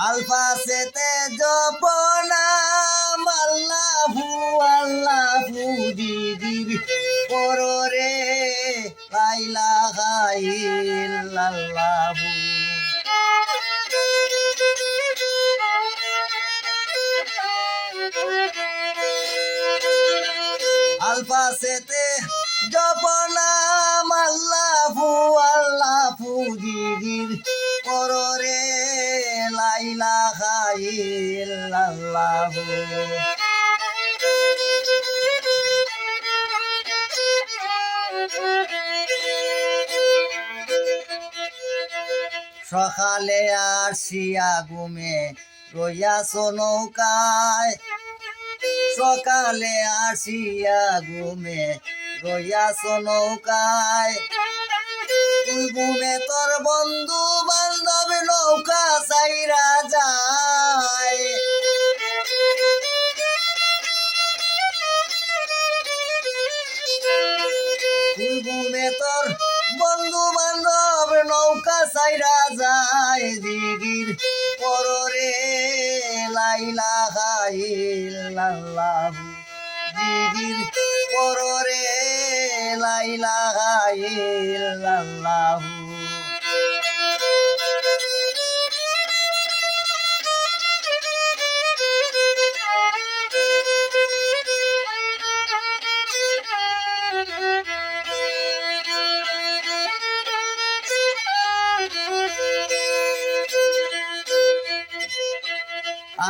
আলফাসেতে জপনা আল্লাহু দিদির পররে লা ইলাহা ইল্লাল্লাহু আলফাসেতে জপনা আল্লাহু দিদির পররে লা ইলাহা ইল্লাল্লাহু সকালে আসিয়া ঘুমে রইয়াছ নৌকায় সকালে আসিয়া ঘুমে রইয়াছ নৌকায় তুই ঘুমে তোর বন্ধু বান্ধব নৌকা চাইরা যায় তুই ঘুমে তোর বন্ধু বান্ধব নৌকা চাইরা যায় দিদির পররে লা ইলাহা ইল্লাল্লাহু দিদির পররে লা ইলাহা ইল্লাল্লাহু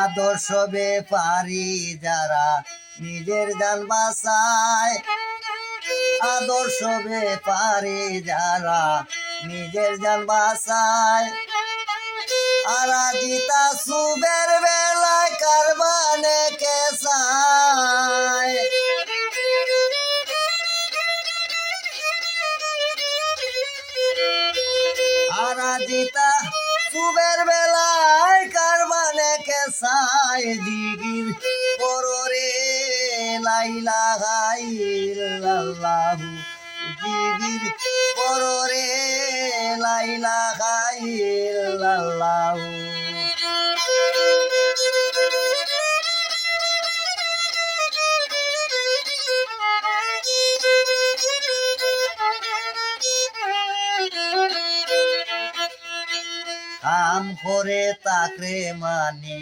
আদর্শ ব্যাপারী যারা নিজের জান বাঁচায় আদর্শ ব্যাপারী যারা নিজের জান বাঁচায় আর আজিতা সুবের বেলায় কারবানে কেসায় আর আজিতা সুবের বেলায় কারবানে কেসায় দিগির পররে লা ইলাহা ইল্লাল্লাহু দিগির পররে লা ইলাহা ইল্লাল্লাহু কাম করে তাকরে মানে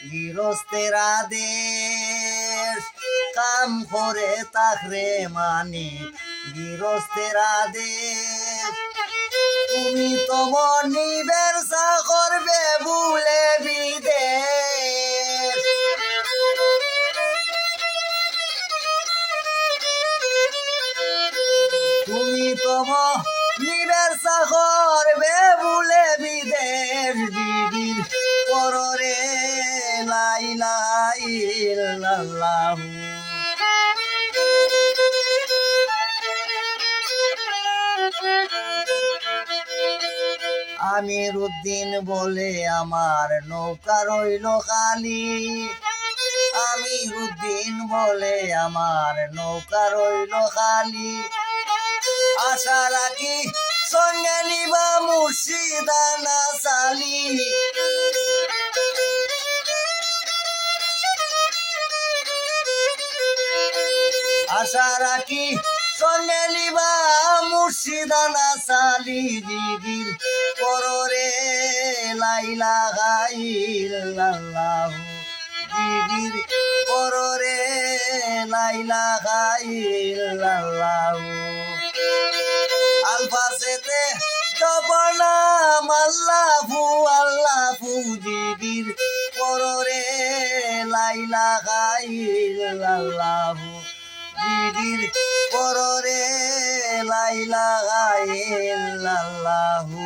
গৃহস্থের আদেশ কাম করে তাকরে মানে গৃহস্থের আদেশ তুমি তো মনিবের করবে ভুলে বিদেশ তুমি তো মনিবের করবে ভুলে বিদেশ দিদির পররে লা ইলাহা ইল্লাল্লাহু আমির উদ্দিন বলে আমার নৌকা রইল খালি আমির উদ্দিন বলে আমার নৌকা রইল খালি আশা রাখি সঙ্গে নিবা মুর্শিদানা সালি আশা রাখি সঙ্গে নিবা মুর্শিদানা সালি দিদির পররে লা ইলাহা ইল্লাল্লাহু দিদির পররে লা ইলাহা ইল্লাল্লাহু আলফাসেতে জপনা আল্লাহু দিদির পররে লা ইলাহা ইল্লাল্লাহু দিদির পররে লা ইলাহা ইল্লাল্লাহু